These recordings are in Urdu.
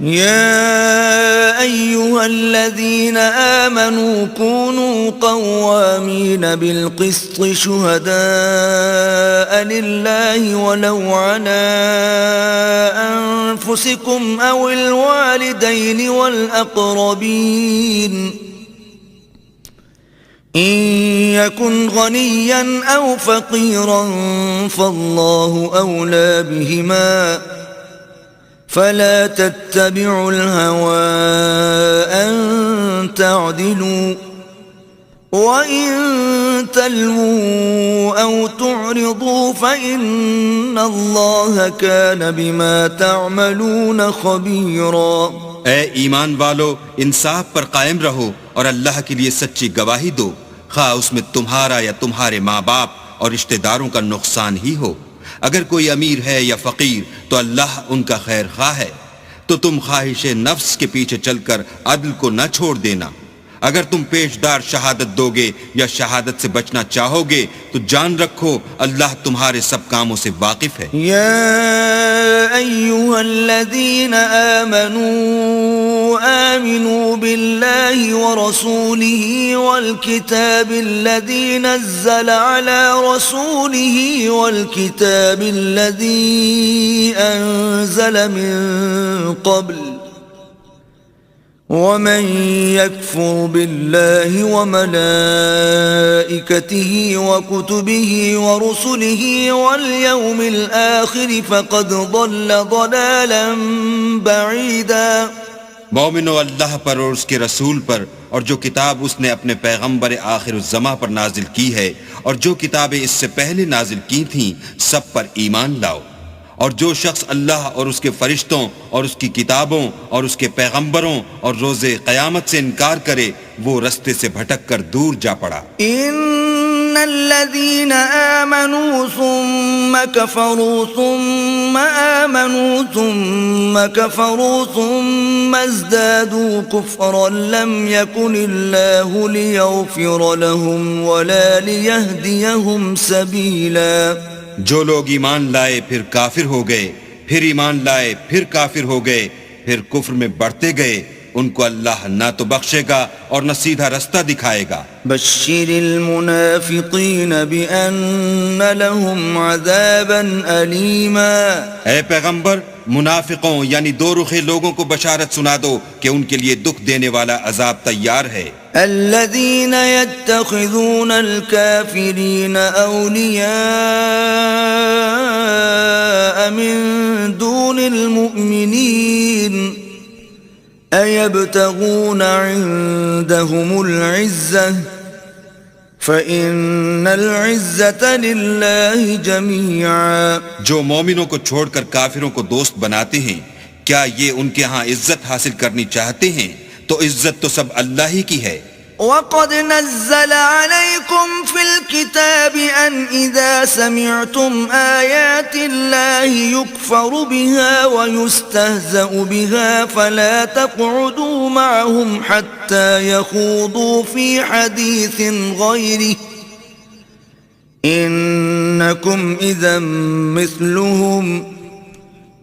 يا أيها الذين آمنوا كونوا قوامين بالقسط شهداء لله ولو على أنفسكم أو الوالدين والأقربين إن يكن غنيا أو فقيرا فالله أولى بهما فلا تتبعوا الهوى أن تعدلوا وإن تلووا أو تعرضوا فإن الله كان بما تعملون خبيرا. اے ایمان والو، انصاف پر قائم رہو اور اللہ کے لیے سچی گواہی دو، خواہ اس میں تمہارا یا تمہارے ماں باپ اور رشتہ داروں کا نقصان ہی ہو. اگر کوئی امیر ہے یا فقیر تو اللہ ان کا خیر خواہ ہے، تو تم خواہش نفس کے پیچھے چل کر عدل کو نہ چھوڑ دینا. اگر تم پیشدار شہادت دو گے یا شہادت سے بچنا چاہو گے تو جان رکھو اللہ تمہارے سب کاموں سے واقف ہے. یا ایھا الذین آمنوا آمنوا باللہ ورسولہ والکتاب الذی نزل علی رسولہ والکتاب الذی انزل من قبل ومن يكفر بالله وملائكته وكتبه ورسله واليوم الآخر فقد ضل ضلالا بعيدا. مومنو، اللہ پر اور اس کے رسول پر اور جو کتاب اس نے اپنے پیغمبر آخر الزماں پر نازل کی ہے اور جو کتابیں اس سے پہلے نازل کی تھیں سب پر ایمان لاؤ. اور جو شخص اللہ اور اس کے فرشتوں اور اس کی کتابوں اور اس کے پیغمبروں اور روز قیامت سے انکار کرے وہ رستے سے بھٹک کر دور جا پڑا. ان الذين آمنوا ثم كفروا ثم آمنوا ثم كفروا ثم ازدادوا كفرا لم يكن الله ليغفر لهم ولا ليهديهم سبيلا. جو لوگ ایمان لائے پھر کافر ہو گئے، پھر ایمان لائے پھر کافر ہو گئے، پھر کفر میں بڑھتے گئے، ان کو اللہ نہ تو بخشے گا اور نہ سیدھا رستہ دکھائے گا. بشر المنافقین بأن لهم عذابا علیما. اے پیغمبر، منافقوں یعنی دو رخے لوگوں کو بشارت سنا دو کہ ان کے لیے دکھ دینے والا عذاب تیار ہے. الذين يتخذون الكافرين أولياء من دون المؤمنين أيبتغون عندهم العزة فإن العزة لله جميعا. جو مومنوں کو چھوڑ کر کافروں کو دوست بناتے ہیں، کیا یہ ان کے ہاں عزت حاصل کرنی چاہتے ہیں؟ تو عزت تو سب اللہ ہی کی ہے. وَقَدْ نَزَّلَ عَلَيْكُمْ فِي الْكِتَابِ أَنْ إِذَا سَمِعْتُمْ آيَاتِ اللَّهِ يُكْفَرُ بِهَا وَيُسْتَهْزَأُ بِهَا فَلَا تَقْعُدُوا مَعَهُمْ حَتَّى يَخُوضُوا فِي حَدِيثٍ غَيْرِهِ إِنَّكُمْ إِذًا مِثْلُهُمْ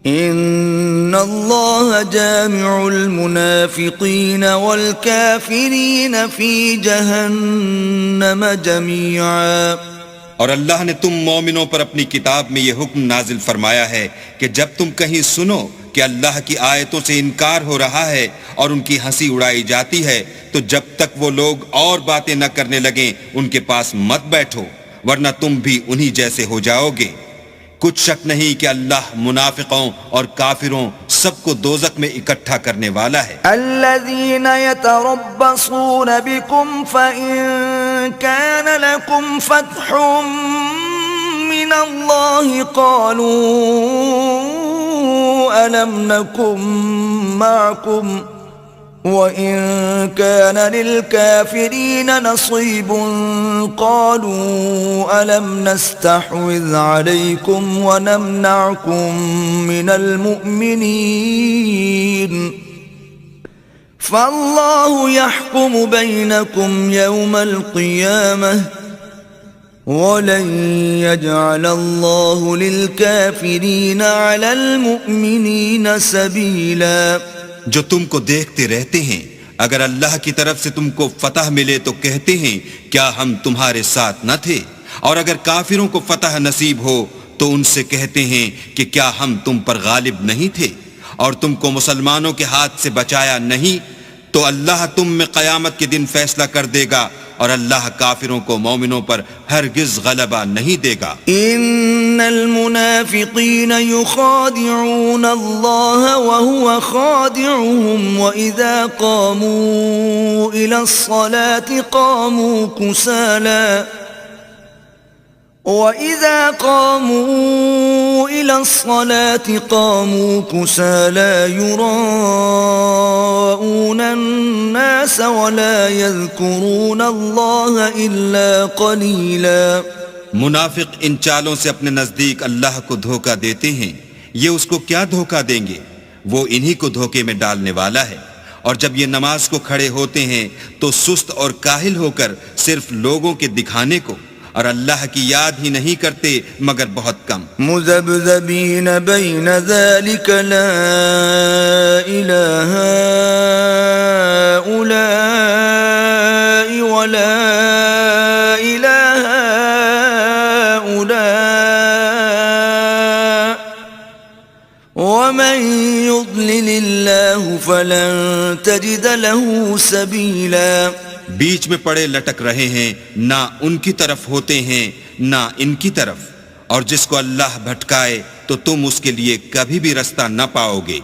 ان اللہ جامع المنافقین والکافرین فی جہنم جميعا. اور اللہ نے تم مومنوں پر اپنی کتاب میں یہ حکم نازل فرمایا ہے کہ جب تم کہیں سنو کہ اللہ کی آیتوں سے انکار ہو رہا ہے اور ان کی ہنسی اڑائی جاتی ہے تو جب تک وہ لوگ اور باتیں نہ کرنے لگیں ان کے پاس مت بیٹھو، ورنہ تم بھی انہی جیسے ہو جاؤ گے. کچھ شک نہیں کہ اللہ منافقوں اور کافروں سب کو دوزخ میں اکٹھا کرنے والا ہے. الذين يتربصون بكم فإن كان لكم فتح من الله قالوا ألم نكن معكم وَإِن كَانَ لِلْكَافِرِينَ نَصِيبٌ قَالُوا أَلَمْ نَسْتَحْوِذْ عَلَيْكُمْ وَنَمْنَعْكُمْ مِنَ الْمُؤْمِنِينَ فَاللَّهُ يَحْكُمُ بَيْنَكُمْ يَوْمَ الْقِيَامَةِ وَلَنْ يَجْعَلَ اللَّهُ لِلْكَافِرِينَ عَلَى الْمُؤْمِنِينَ سَبِيلًا. جو تم کو دیکھتے رہتے ہیں، اگر اللہ کی طرف سے تم کو فتح ملے تو کہتے ہیں کیا ہم تمہارے ساتھ نہ تھے، اور اگر کافروں کو فتح نصیب ہو تو ان سے کہتے ہیں کہ کیا ہم تم پر غالب نہیں تھے اور تم کو مسلمانوں کے ہاتھ سے بچایا نہیں، تو اللہ تم میں قیامت کے دن فیصلہ کر دے گا، اور اللہ کافروں کو مومنوں پر ہرگز غلبہ نہیں دے گا۔ ان المنافقین یخادعون اللہ وهو خادعهم واذا قاموا الى الصلاة قاموا كسالى وَإِذَا قَامُوا إِلَى الصَّلَاةِ قَامُوا كُسَالَى يُرَاءُونَ النَّاسَ وَلَا يَذْكُرُونَ اللَّهَ إِلَّا قَلِيلًا۔ منافق ان چالوں سے اپنے نزدیک اللہ کو دھوکہ دیتے ہیں، یہ اس کو کیا دھوکہ دیں گے، وہ انہی کو دھوکے میں ڈالنے والا ہے، اور جب یہ نماز کو کھڑے ہوتے ہیں تو سست اور کاہل ہو کر صرف لوگوں کے دکھانے کو اور اللہ کی یاد ہی نہیں کرتے مگر بہت کم۔ مذبذبین بین ذلک لا الہ هؤلاء ولا الہ هؤلاء ومن يضلل الله فلن تجد له سبیلا۔ بیچ میں پڑے لٹک رہے ہیں، نہ ان کی طرف ہوتے ہیں نہ ان کی طرف، اور جس کو اللہ بھٹکائے تو تم اس کے لیے کبھی بھی رستہ نہ پاؤ گے۔